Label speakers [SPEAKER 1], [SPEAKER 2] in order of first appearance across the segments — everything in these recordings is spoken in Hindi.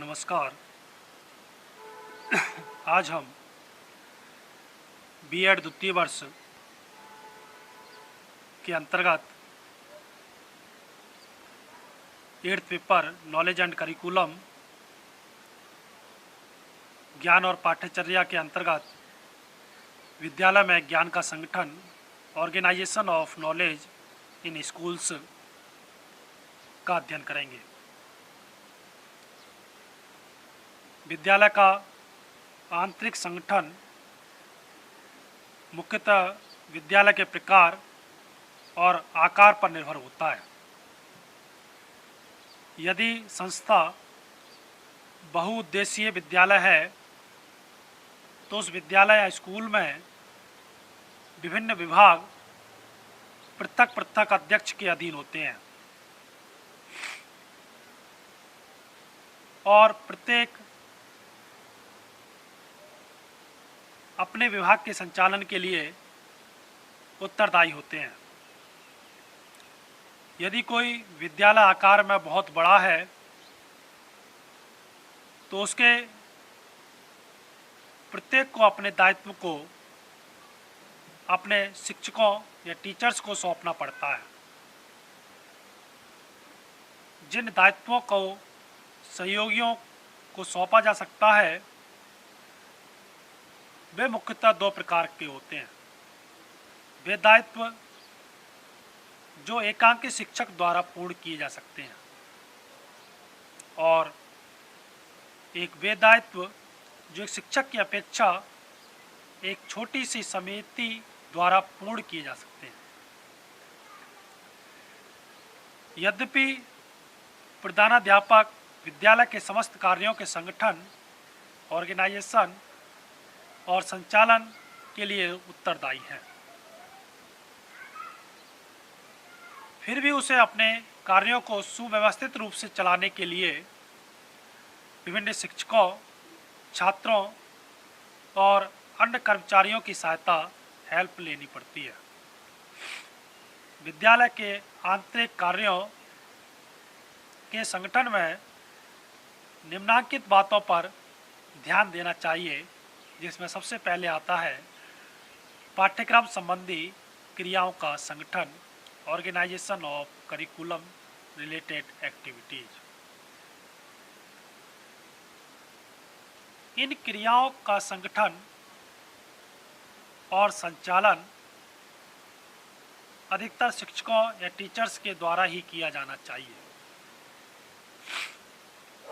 [SPEAKER 1] नमस्कार। आज हम बीएड द्वितीय वर्ष के अंतर्गत 8th paper knowledge and curriculum ज्ञान और पाठ्यचर्या के अंतर्गत विद्यालय में ज्ञान का संगठन organisation of knowledge in schools का अध्ययन करेंगे। विद्यालय का आंतरिक संगठन मुख्यतः विद्यालय के प्रकार और आकार पर निर्भर होता है। यदि संस्था बहुउद्देशीय विद्यालय है तो उस विद्यालय या स्कूल में विभिन्न विभाग पृथक पृथक अध्यक्ष के अधीन होते हैं और प्रत्येक अपने विभाग के संचालन के लिए उत्तरदायी होते हैं। यदि कोई विद्यालय आकार में बहुत बड़ा है तो उसके प्रत्येक को अपने दायित्व को अपने शिक्षकों या टीचर्स को सौंपना पड़ता है। जिन दायित्वों को सहयोगियों को सौंपा जा सकता है वे मुख्यतः दो प्रकार के होते हैं। वे दायित्व जो एकांकी शिक्षक द्वारा पूर्ण किए जा सकते हैं और एक वे दायित्व जो एक शिक्षक की अपेक्षा एक छोटी सी समिति द्वारा पूर्ण किए जा सकते हैं। यद्यपि प्रधानाध्यापक विद्यालय के समस्त कार्यों के संगठन, ऑर्गेनाइजेशन और संचालन के लिए उत्तरदायी है, फिर भी उसे अपने कार्यों को सुव्यवस्थित रूप से चलाने के लिए विभिन्न शिक्षकों, छात्रों और अन्य कर्मचारियों की सहायता हेल्प लेनी पड़ती है। विद्यालय के आंतरिक कार्यों के संगठन में निम्नलिखित बातों पर ध्यान देना चाहिए, जिसमें सबसे पहले आता है पाठ्यक्रम संबंधी क्रियाओं का संगठन, organisation of curriculum related activities. इन क्रियाओं का संगठन और संचालन अधिकतर शिक्षकों या टीचर्स के द्वारा ही किया जाना चाहिए।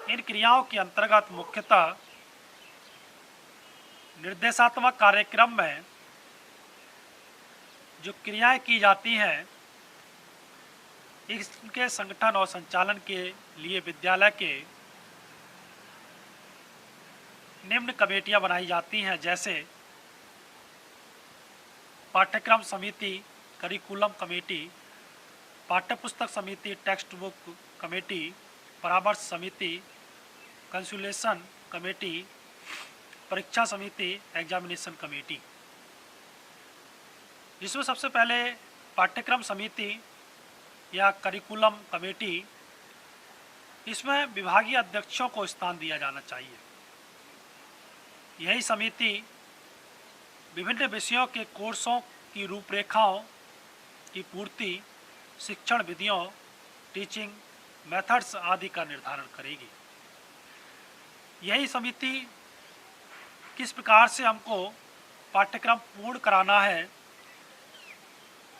[SPEAKER 1] इन क्रियाओं के अंतर्गत मुख्यतः निर्देशात्मक कार्यक्रम में जो क्रियाएं की जाती हैं इसके संगठन और संचालन के लिए विद्यालय के निम्न कमेटियां बनाई जाती हैं, जैसे पाठ्यक्रम समिति, करिकुलम कमेटी, पाठ्यपुस्तक समिति, टेक्स्ट बुक कमेटी, परामर्श समिति, कंसुलेशन कमेटी, परीक्षा समिति, एग्जामिनेशन कमेटी। जिसमें सबसे पहले पाठ्यक्रम समिति या करिकुलम कमेटी, इसमें विभागीय अध्यक्षों को स्थान दिया जाना चाहिए। यही समिति विभिन्न विषयों के कोर्सों की रूपरेखाओं की पूर्ति, शिक्षण विधियों, टीचिंग मेथड्स आदि का निर्धारण करेगी। यही समिति किस प्रकार से हमको पाठ्यक्रम पूर्ण कराना है,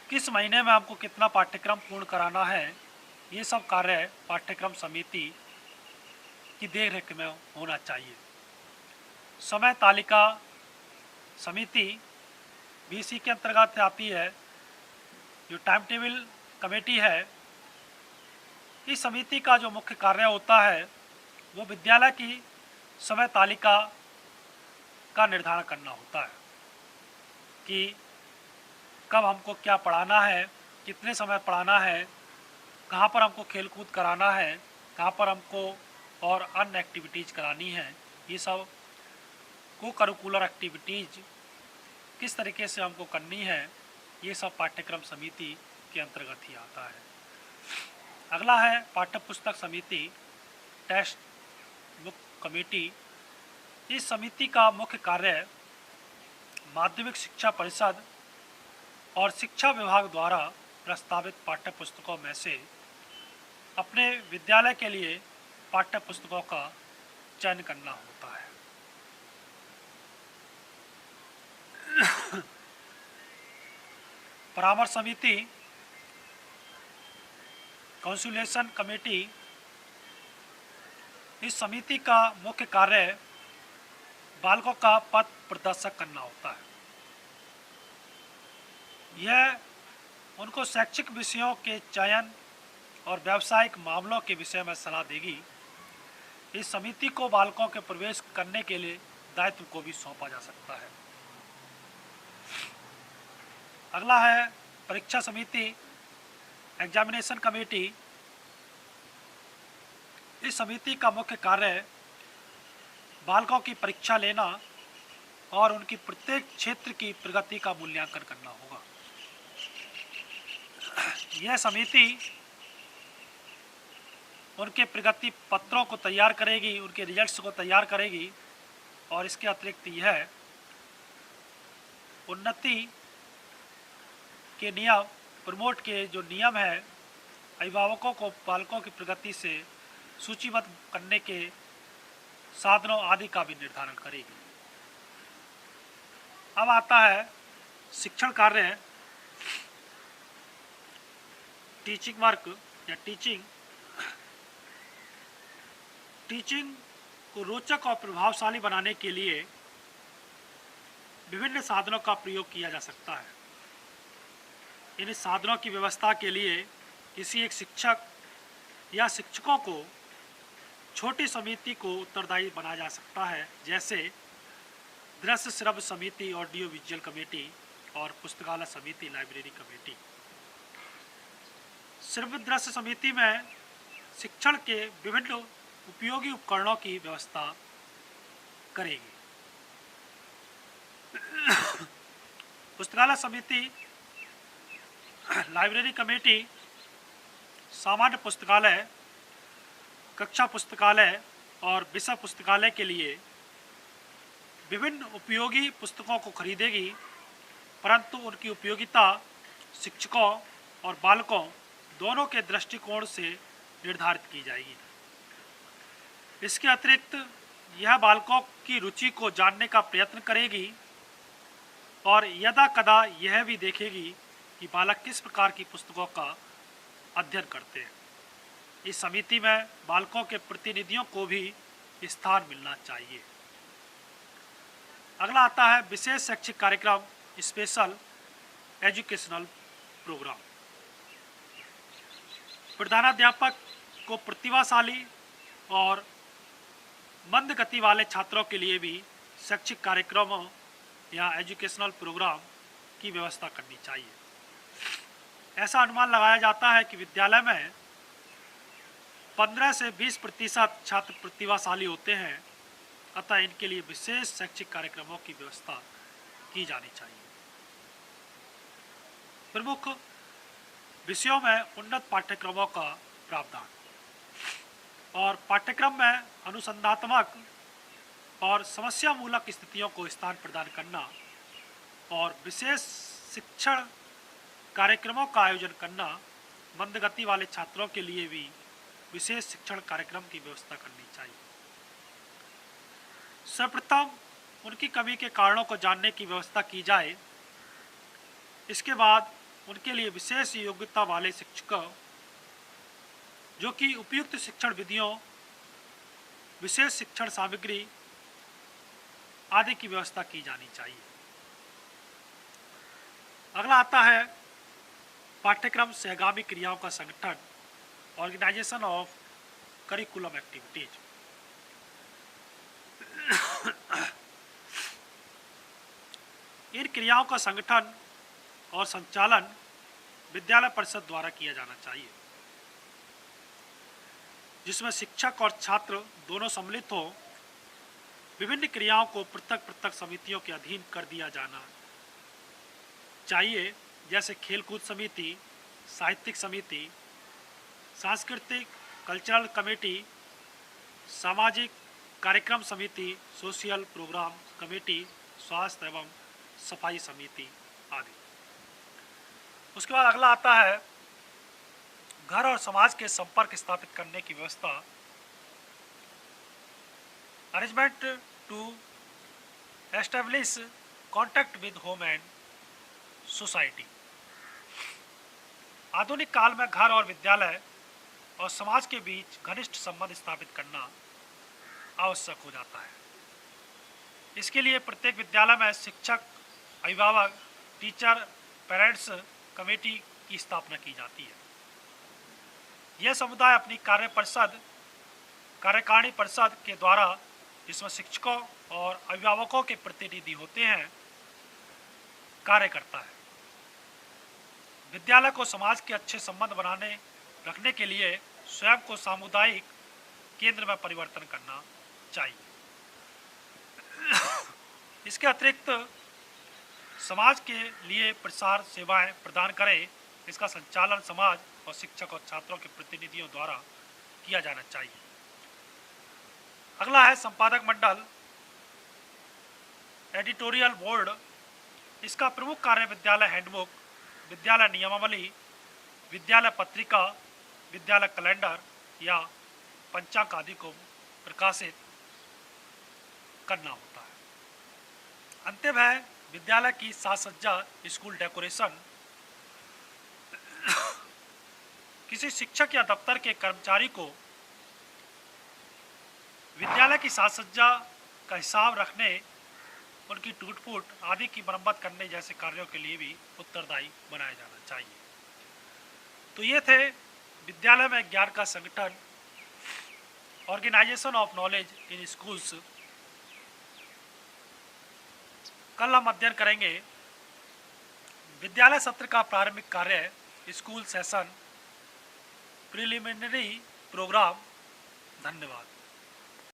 [SPEAKER 1] किस महीने में हमको कितना पाठ्यक्रम पूर्ण कराना है, ये सब कार्य पाठ्यक्रम समिति की देखरेख में होना चाहिए। समय तालिका समिति भी इसी के अंतर्गत आती है। जो टाइम टेबल कमेटी है, इस समिति का जो मुख्य कार्य होता है वो विद्यालय की समय तालिका का निर्धारण करना होता है कि कब हमको क्या पढ़ाना है, कितने समय पढ़ाना है, कहाँ पर हमको खेलकूद कराना है, कहाँ पर हमको और अन्य एक्टिविटीज़ करानी है। ये सब को करिकुलर एक्टिविटीज़ किस तरीके से हमको करनी है, ये सब पाठ्यक्रम समिति के अंतर्गत ही आता है। अगला है पाठ्यपुस्तक समिति, टेक्स्ट मुख्य कमेटी। इस समिति का मुख्य कार्य माध्यमिक शिक्षा परिषद और शिक्षा विभाग द्वारा प्रस्तावित पाठ्य पुस्तकों में से अपने विद्यालय के लिए पाठ्य पुस्तकों का चयन करना होता है। परामर्श समिति, कंसुलेशन कमेटी। इस समिति का मुख्य कार्य बालकों का पथ प्रदर्शक करना होता है। यह उनको शैक्षिक विषयों के चयन और व्यावसायिक मामलों के विषय में सलाह देगी। इस समिति को बालकों के प्रवेश करने के लिए दायित्व को भी सौंपा जा सकता है। अगला है परीक्षा समिति, एग्जामिनेशन कमेटी। इस समिति का मुख्य कार्य बालकों की परीक्षा लेना और उनकी प्रत्येक क्षेत्र की प्रगति का मूल्यांकन करना होगा। यह समिति उनके प्रगति पत्रों को तैयार करेगी, उनके रिजल्ट्स को तैयार करेगी और इसके अतिरिक्त यह उन्नति के नियम, प्रमोट के जो नियम है, अभिभावकों को बालकों की प्रगति से सूचीबद्ध करने के साधनों आदि का भी निर्धारण करेगी। अब आता है शिक्षण कार्य, टीचिंग वर्क या टीचिंग। टीचिंग को रोचक और प्रभावशाली बनाने के लिए विभिन्न साधनों का प्रयोग किया जा सकता है। इन साधनों की व्यवस्था के लिए किसी एक शिक्षक या शिक्षकों को छोटी समिति को उत्तरदायी बनाया जा सकता है, जैसे दृश्य श्रव्य समिति, ऑडियो विजुअल कमेटी और पुस्तकालय समिति, लाइब्रेरी कमेटी। श्रव्य दृश्य समिति में शिक्षण के विभिन्न उपयोगी उपकरणों की व्यवस्था करेगी। पुस्तकालय समिति, लाइब्रेरी कमेटी सामान्य पुस्तकालय, कक्षा पुस्तकालय और विषय पुस्तकालय के लिए विभिन्न उपयोगी पुस्तकों को खरीदेगी, परंतु उनकी उपयोगिता शिक्षकों और बालकों दोनों के दृष्टिकोण से निर्धारित की जाएगी। इसके अतिरिक्त यह बालकों की रुचि को जानने का प्रयत्न करेगी और यदा कदा यह भी देखेगी कि बालक किस प्रकार की पुस्तकों का अध्ययन करते हैं। इस समिति में बालकों के प्रतिनिधियों को भी स्थान मिलना चाहिए। अगला आता है विशेष शैक्षिक कार्यक्रम, स्पेशल एजुकेशनल प्रोग्राम। प्रधानाध्यापक को प्रतिभाशाली और मंद गति वाले छात्रों के लिए भी शैक्षिक कार्यक्रमों या एजुकेशनल प्रोग्राम की व्यवस्था करनी चाहिए। ऐसा अनुमान लगाया जाता है कि विद्यालय में 15 से 20% छात्र प्रतिभाशाली होते हैं, अतः इनके लिए विशेष शैक्षिक कार्यक्रमों की व्यवस्था की जानी चाहिए। प्रमुख विषयों में उन्नत पाठ्यक्रमों का प्रावधान और पाठ्यक्रम में अनुसंधानात्मक और समस्या मूलक स्थितियों को स्थान प्रदान करना और विशेष शिक्षण कार्यक्रमों का आयोजन करना। मंदगति वाले छात्रों के लिए भी विशेष शिक्षण कार्यक्रम की व्यवस्था करनी चाहिए। सर्वप्रथम उनकी कमी के कारणों को जानने की व्यवस्था की जाए। इसके बाद उनके लिए विशेष योग्यता वाले शिक्षकों जो कि उपयुक्त शिक्षण विधियों, विशेष शिक्षण सामग्री आदि की व्यवस्था की जानी चाहिए। अगला आता है पाठ्यक्रम सहगामी क्रियाओं का संगठन, ऑर्गेनाइजेशन ऑफ करिकुलम एक्टिविटीज। इन क्रियाओं का संगठन और संचालन विद्यालय परिषद द्वारा किया जाना चाहिए, जिसमें शिक्षक और छात्र दोनों सम्मिलित हो। विभिन्न क्रियाओं को पृथक पृथक समितियों के अधीन कर दिया जाना चाहिए, जैसे खेलकूद समिति, साहित्यिक समिति, सांस्कृतिक कल्चरल कमेटी, सामाजिक कार्यक्रम समिति, सोशल प्रोग्राम कमेटी, स्वास्थ्य एवं सफाई समिति आदि। उसके बाद अगला आता है घर और समाज के संपर्क स्थापित करने की व्यवस्था, arrangement to establish contact with home and society. आधुनिक काल में घर और विद्यालय और समाज के बीच घनिष्ठ संबंध स्थापित करना आवश्यक हो जाता है। इसके लिए प्रत्येक विद्यालय में शिक्षक, अभिभावक, टीचर, पेरेंट्स कमेटी की स्थापना की जाती है। यह समुदाय अपनी कार्यकारिणी परिषद के द्वारा, जिसमें शिक्षकों और अभिभावकों के प्रतिनिधि होते हैं, कार्य करता है। विद्यालय को समाज के अच्छे संबंध बनाने रखने के लिए स्वयं को सामुदायिक केंद्र में परिवर्तन करना चाहिए। इसके अतिरिक्त समाज के लिए प्रसार सेवाएं प्रदान करें। इसका संचालन समाज और शिक्षक और छात्रों के प्रतिनिधियों द्वारा किया जाना चाहिए। अगला है संपादक मंडल, एडिटोरियल बोर्ड। इसका प्रमुख कार्य विद्यालय हैंडबुक, विद्यालय नियमावली, विद्यालय पत्रिका, विद्यालय कैलेंडर या पंचांग आदि को प्रकाशित करना होता है। अंतिम है विद्यालय की साज सज्जा, स्कूल डेकोरेशन। किसी शिक्षक या दफ्तर के कर्मचारी को विद्यालय की साज सज्जा का हिसाब रखने, उनकी टूट फूट आदि की मरम्मत करने जैसे कार्यों के लिए भी उत्तरदायी बनाया जाना चाहिए। तो ये थे विद्यालय में ज्ञान का संगठन, organisation of knowledge in schools. कल हम अध्ययन करेंगे विद्यालय सत्र का प्रारंभिक कार्य, स्कूल सेशन, प्रिलिमिनरी प्रोग्राम। धन्यवाद।